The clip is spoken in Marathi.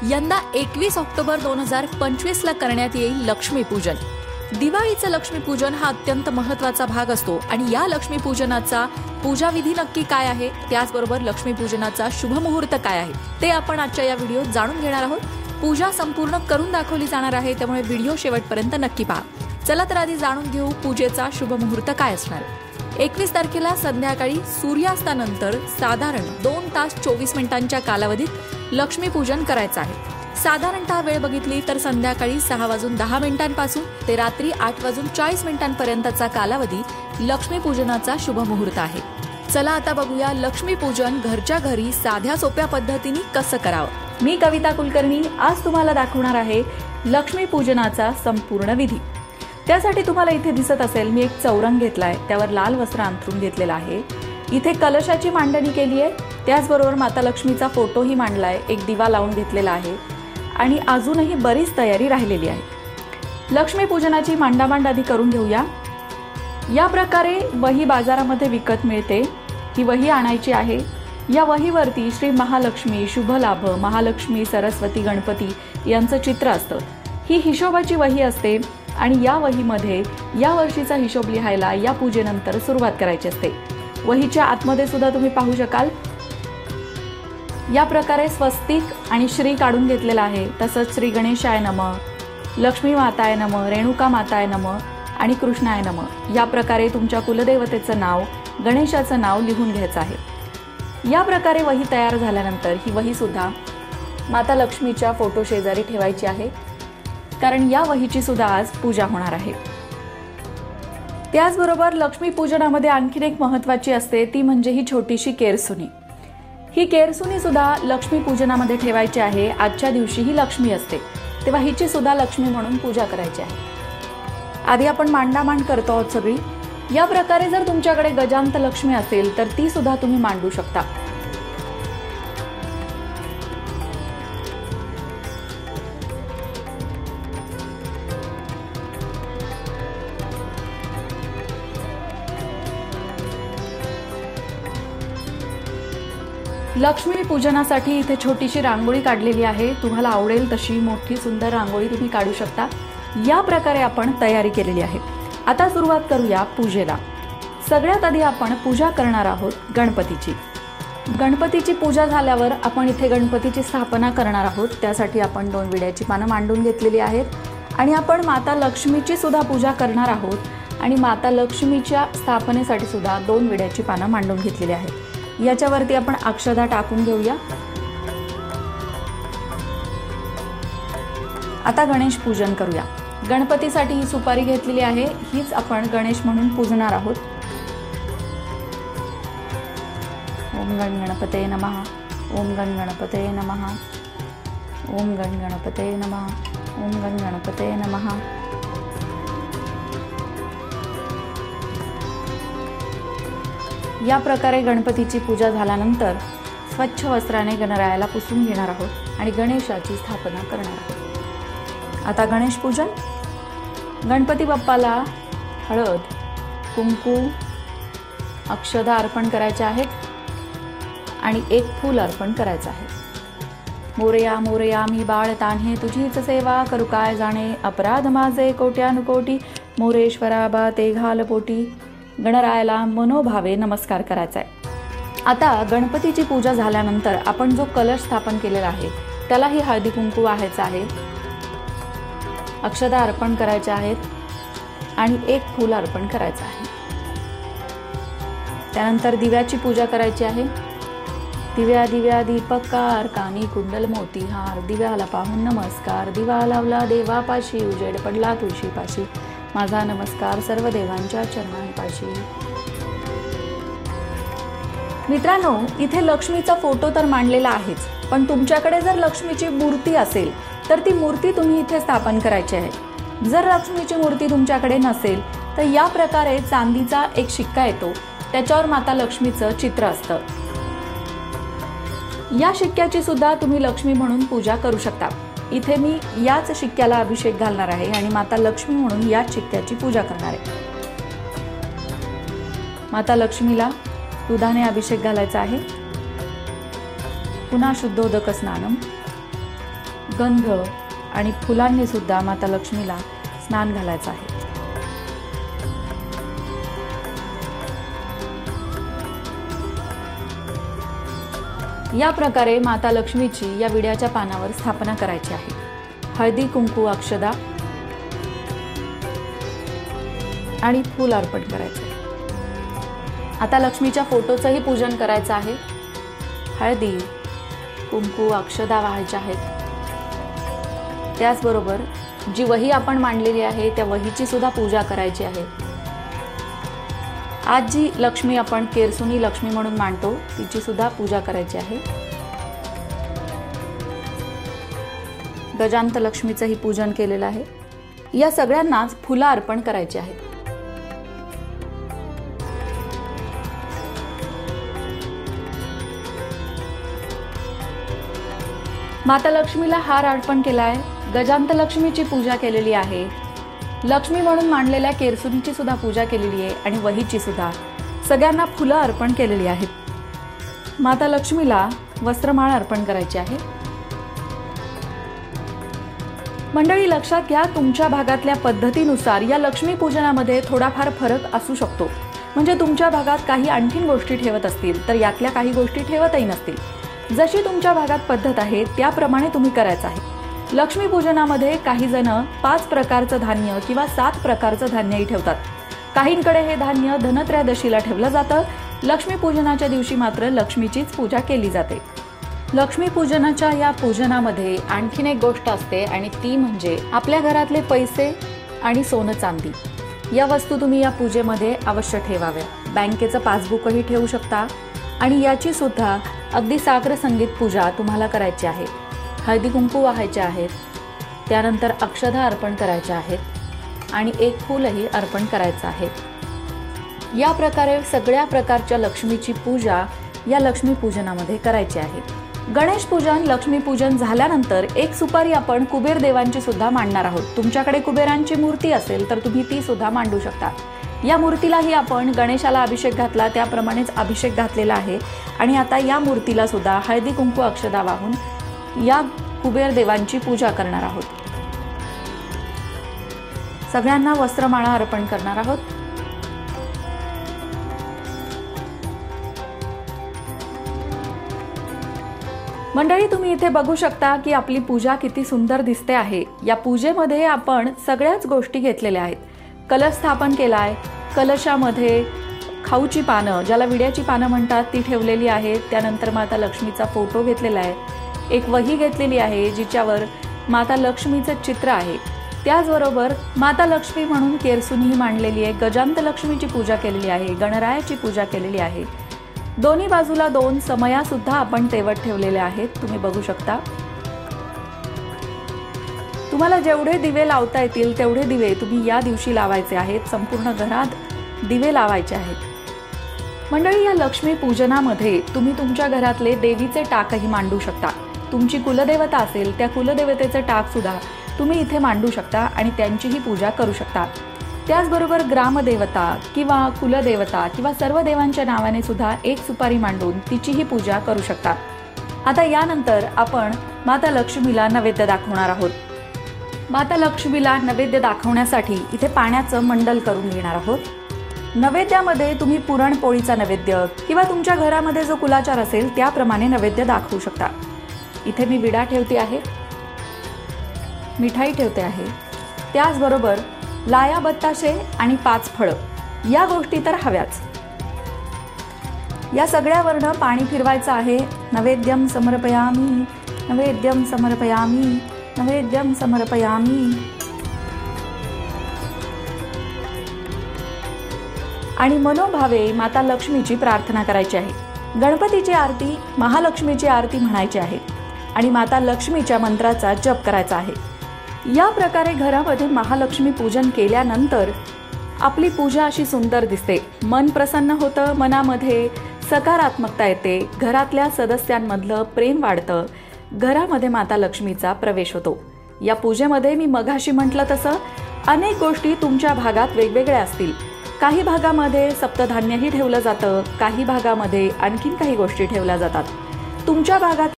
यंदा 21 ऑक्टोबर 2025 ला करण्यात येईल लक्ष्मीपूजन। दिवाळीचं लक्ष्मीपूजन हा अत्यंत महत्त्वाचा भाग असतो आणि या लक्ष्मीपूजनाचा पूजाविधी नक्की काय आहे, त्याचबरोबर लक्ष्मीपूजनाचा शुभ मुहूर्त काय आहे ते आपण आजच्या या व्हिडिओत जाणून घेणार आहोत। पूजा संपूर्ण करून दाखवली जाणार आहे, त्यामुळे व्हिडिओ शेवटपर्यंत नक्की पहा। चला तर आधी जाणून घेऊ पूजेचा शुभ मुहूर्त काय असणार। 21 तारखेला संध्याकाळी सूर्यास्तानंतर साधारण 2 तास 24 मिनिटांच्या कालावधीत लक्ष्मीपूजन करायचं आहे। साधारणतः वेळ बघितली तर संध्याकाळी 6:10 ते रात्री 8:40 पर्यंतचा कालावधी लक्ष्मीपूजनाचा शुभ मुहूर्त आहे। चला आता बघूया लक्ष्मीपूजन घरच्या घरी साध्या सोप्या पद्धतीने कसं करावं। मी कविता कुलकर्णी आज तुम्हाला दाखवणार आहे लक्ष्मीपूजनाचा संपूर्ण विधी। त्यासाठी तुम्हाला इथे दिसत असेल मी एक चौरंग घेतलाय, त्यावर लाल वस्त्र अंथरून घेतलेला आहे। इथे कलशाची मांडणी केली आहे, त्याचबरोबर माता लक्ष्मीचा फोटोही मांडलाय, एक दिवा लावून घेतलेला आहे आणि अजूनही बरीच तयारी राहिलेली आहे। लक्ष्मीपूजनाची मांडामांड आधी करून घेऊया। या प्रकारे वही बाजारामध्ये विकत मिळते, ही वही आणायची आहे। या वहीवरती श्री महालक्ष्मी, शुभ लाभ, महालक्ष्मी, सरस्वती, गणपती यांचं चित्र असतं। ही हिशोबाची वही असते आणि या वहीमध्ये या वर्षीचा हिशोब लिहायला या पूजेनंतर सुरुवात करायची असते। वहीच्या आतमध्ये सुद्धा तुम्ही पाहू शकाल या प्रकारे स्वस्तिक आणि श्री काढून घेतलेला आहे। तसंच श्री गणेशाय नमः, लक्ष्मी माताय नमः, रेणुका माताय नमः आणि कृष्णाय नमः या प्रकारे तुमच्या कुलदेवतेचं नाव, गणेशाचं नाव लिहून घ्यायचं आहे। या प्रकारे वही तयार झाल्यानंतर ही वही सुद्धा माता लक्ष्मीच्या फोटो शेजारी ठेवायची आहे, कारण या वहीची सुद्धा आज पूजा होणार आहे। त्याचबरोबर लक्ष्मीपूजनामध्ये आणखीन एक महत्त्वाची असते, ती म्हणजे ही छोटीशी केरसुनी। ही केरसुनी सुद्धा लक्ष्मीपूजनामध्ये ठेवायची आहे। आजच्या दिवशी ही लक्ष्मी असते, तेव्हा हिची सुद्धा लक्ष्मी म्हणून पूजा करायची आहे। आधी आपण मांडामांड करतो आहोत सगळी। या प्रकारे जर तुमच्याकडे गजांत लक्ष्मी असेल तर ती सुद्धा तुम्ही मांडू शकता। लक्ष्मी पूजनासाठी इथे छोटीशी रांगोळी काढलेली आहे। तुम्हाला आवडेल तशी मोठी सुंदर रांगोळी तुम्ही काढू शकता। या प्रकारे आपण तयारी केलेली आहे। आता सुरुवात करूया पूजेला। सगळ्यात आधी आपण पूजा करणार आहोत गणपतीची। गणपतीची पूजा झाल्यावर आपण इथे गणपतीची स्थापना करणार आहोत। त्यासाठी आपण 2 विड्याची पानं मांडून घेतलेली आहेत आणि आपण माता लक्ष्मीची सुद्धा पूजा करणार आहोत आणि माता लक्ष्मीच्या स्थापनेसाठी सुद्धा 2 विड्याची पानं मांडून घेतलेली आहेत। याच्यावरती आपण अक्षदा टाकून घेऊया। आता गणेश पूजन करूया। गणपतीसाठी ही सुपारी घेतलेली आहे, हीच आपण गणेश म्हणून पूजणार आहोत। ओम गण गणपते नमः, ओम गण गणपते नमः, ओम गण गणपते नमः, ओम गण गणपते नमः। या प्रकारे गणपतीची पूजा झाल्यानंतर स्वच्छ वस्त्राने गणरायाला पुसून घेणार आहोत आणि गणेशाची स्थापना करणार आहोत। आता गणेश पूजन। गणपती बाप्पाला हळद, कुंकू, अक्षदा अर्पण करायचे आहेत आणि एक फूल अर्पण करायचं आहे। मोरया मोरया मी बाळ तान्हे, तुझीच सेवा करू काय जाणे, अपराध माझे कोट्यानुकोटी, मोरेश्वरा बा ते घाल पोटी। गणरायाला मनोभावे नमस्कार करायचा आहे। आता गणपतीची पूजा झाल्यानंतर आपण जो कलश स्थापन केलेला आहे त्यालाही हळदी कुंकू व्हायचं आहे, अक्षदा अर्पण करायच्या आहेत आणि एक फूल अर्पण करायचं आहे। त्यानंतर दिव्याची पूजा करायची आहे। दिव्या दिव्या दीपकार, कानी कुंडल मोतीहार, दिव्याला पाहून नमस्कार, दिवा लावला देवापाशी, उजेड पडला तुळशीपाशी, माझा नमस्कार सर्व देवांच्या चरणांपाशी। मित्रांनो, इथे लक्ष्मीचा फोटो तर मांडलेला आहेच, पण तुमच्याकडे जर लक्ष्मीची मूर्ती असेल तर ती मूर्ती तुम्ही इथे स्थापन करायची आहे। जर लक्ष्मीची मूर्ती तुमच्याकडे नसेल तर या प्रकारे चांदीचा एक शिक्का येतो, त्याच्यावर माता लक्ष्मीचं चित्र असतं। या शिक्क्याची सुद्धा तुम्ही लक्ष्मी म्हणून पूजा करू शकता। इथे मी याच शिक्क्याला अभिषेक घालणार आहे आणि माता लक्ष्मी म्हणून याच शिक्क्याची पूजा करणार आहे। माता लक्ष्मीला दुधाने अभिषेक घालायचा आहे। पुन्हा शुद्धोदक स्नानम, गंध आणि फुलांनी सुद्धा माता लक्ष्मीला स्नान घालायचं आहे। या प्रकारे माता लक्ष्मीची या विड्याच्या पानावर स्थापना करायची आहे। हळदी कुंकू अक्षदा आणि फूल अर्पण करायचे। आता लक्ष्मीच्या फोटोचंही पूजन करायचं आहे। हळदी कुंकू अक्षदा वाहायच्या आहेत। त्याचबरोबर जी वही आपण मांडलेली आहे त्या वहीची सुद्धा पूजा करायची आहे। आज जी लक्ष्मी आपण केरसुनी लक्ष्मी म्हणून मांडतो तिची सुद्धा पूजा करायची आहे। गजांत लक्ष्मीचंही पूजन केलेलं आहे। या सगळ्यांनाच फुलं अर्पण करायची आहेत। माता लक्ष्मीला हार अर्पण केलाय। गजांत लक्ष्मीची पूजा केलेली आहे। लक्ष्मी म्हणून मांडलेल्या केरसुनीची सुद्धा पूजा केलेली आहे आणि वहीची सुद्धा। सगळ्यांना फुलं अर्पण केलेली आहेत। माता लक्ष्मीला वस्त्रमाळ अर्पण करायची आहे। मंडळी लक्षात घ्या, तुमच्या भागातल्या पद्धतीनुसार या लक्ष्मी पूजनामध्ये थोडाफार फरक असू शकतो। म्हणजे तुमच्या भागात काही आणखीन गोष्टी ठेवत असतील तर यातल्या काही गोष्टी ठेवतही नसतील। जशी तुमच्या भागात पद्धत आहे त्याप्रमाणे तुम्ही करायचं आहे। लक्ष्मी पूजनामध्ये काही जण 5 प्रकारचं धान्य किंवा 7 प्रकारचं धान्यही ठेवतात। काहींकडे हे धान्य धनत्रयोदशीला ठेवलं जातं। लक्ष्मी पूजनाच्या दिवशी मात्र लक्ष्मीचीच पूजा केली जाते। लक्ष्मी पूजनाच्या या पूजनामध्ये आणखीन एक गोष्ट असते आणि ती म्हणजे आपल्या घरातले पैसे आणि सोनं चांदी या वस्तू तुम्ही या पूजेमध्ये अवश्य ठेवाव्या। बँकेचं पासबुकही ठेवू शकता आणि याची सुद्धा अगदी साग्र संगीत पूजा तुम्हाला करायची आहे। हळदी कुंकू वाहायचे आहेत, त्यानंतर अक्षदा अर्पण करायच्या आहेत आणि एक फूलही अर्पण करायचं आहे। या प्रकारे सगळ्या प्रकारच्या लक्ष्मीची पूजा या लक्ष्मी पूजनामध्ये करायची आहे। गणेश पूजन लक्ष्मी पूजन झाल्यानंतर एक सुपारी आपण कुबेर देवांची सुद्धा मांडणार आहोत। तुमच्याकडे कुबेरांची मूर्ती असेल तर तुम्ही ती सुद्धा मांडू शकता। या मूर्तीलाही आपण गणेशाला अभिषेक घातला त्याप्रमाणेच अभिषेक घातलेला आहे आणि आता या मूर्तीला सुद्धा हळदी कुंकू अक्षदा वाहून या कुबेर देवांची पूजा करणार आहोत। सगळ्यांना वस्त्रमाळा अर्पण करणार आहोत। मंडळी तुम्ही इथे बघू शकता की आपली पूजा किती सुंदर दिसते आहे। या पूजेमध्ये आपण सगळ्याच गोष्टी घेतलेल्या आहेत। कलश स्थापन केलाय। कलशामध्ये खाऊची पानं ज्याला विड्याची पानं म्हणतात ती ठेवलेली आहेत। त्यानंतर माता लक्ष्मीचा फोटो घेतलेला आहे। एक वही घेतलेली आहे जिच्यावर माता लक्ष्मीचं चित्र आहे। त्याचबरोबर माता लक्ष्मी म्हणून केरसुनी मांडलेली आहे। गजांत लक्ष्मीची पूजा केलेली आहे। गणरायाची पूजा केलेली आहे। दोन्ही बाजूला 2 समया सुद्धा आपण तेवत ठेवलेल्या आहेत। तुम्ही बघू शकता। तुम्हाला जेवढे दिवे लावता येतील तेवढे दिवे तुम्ही या दिवशी लावायचे आहेत। संपूर्ण घरात दिवे लावायचे आहेत। मंडळी या लक्ष्मी पूजनामध्ये तुम्ही तुमच्या घरातले देवीचे टाकही मांडू शकता। तुमची कुलदेवता असेल त्या कुलदेवतेचे टाक सुद्धा तुम्ही इथे मांडू शकता आणि त्यांचीही पूजा करू शकता। त्याचबरोबर ग्रामदेवता किंवा कुलदेवता किंवा सर्व देवांच्या नावाने सुद्धा एक सुपारी मांडून तिचीही पूजा करू शकता। आता यानंतर आपण माता लक्ष्मीला नैवेद्य दाखवणार आहोत। माता लक्ष्मीला नैवेद्य दाखवण्यासाठी इथे पाण्याचं मंडल करून घेणार आहोत। नैवेद्यामध्ये तुम्ही पुरणपोळीचा नैवेद्य किंवा तुमच्या घरामध्ये जो कुलाचार असेल त्याप्रमाणे नैवेद्य दाखवू शकता। इथे मी विडा ठेवते आहे, मिठाई ठेवते आहे, त्याचबरोबर लाया बत्ताशे आणि 5 फळं या गोष्टी तर हव्याच। या सगळ्यावरनं पाणी फिरवायचं आहे। नैवेद्यम समर्पयामी, नैवेद्यम समर्पयामी, नैवेद्यम समर्पयामी। आणि मनोभावे माता लक्ष्मीची प्रार्थना करायची आहे। गणपतीची आरती, महालक्ष्मीची आरती म्हणायची आहे आणि माता लक्ष्मीच्या मंत्राचा जप करायचा आहे। या प्रकारे घरामध्ये महालक्ष्मी पूजन केल्यानंतर आपली पूजा अशी सुंदर दिसते। मन प्रसन्न होतं, मनामध्ये सकारात्मकता येते, घरातल्या सदस्यांमधलं प्रेम वाढतं, घरामध्ये माता लक्ष्मीचा प्रवेश होतो। या पूजेमध्ये मी मघाशी म्हटलं तसं अनेक गोष्टी तुमच्या भागात वेगवेगळ्या असतील। काही भागामध्ये सप्तधान्यही ठेवलं जातं, काही भागामध्ये आणखीन काही गोष्टी ठेवल्या जातात। तुमच्या भागात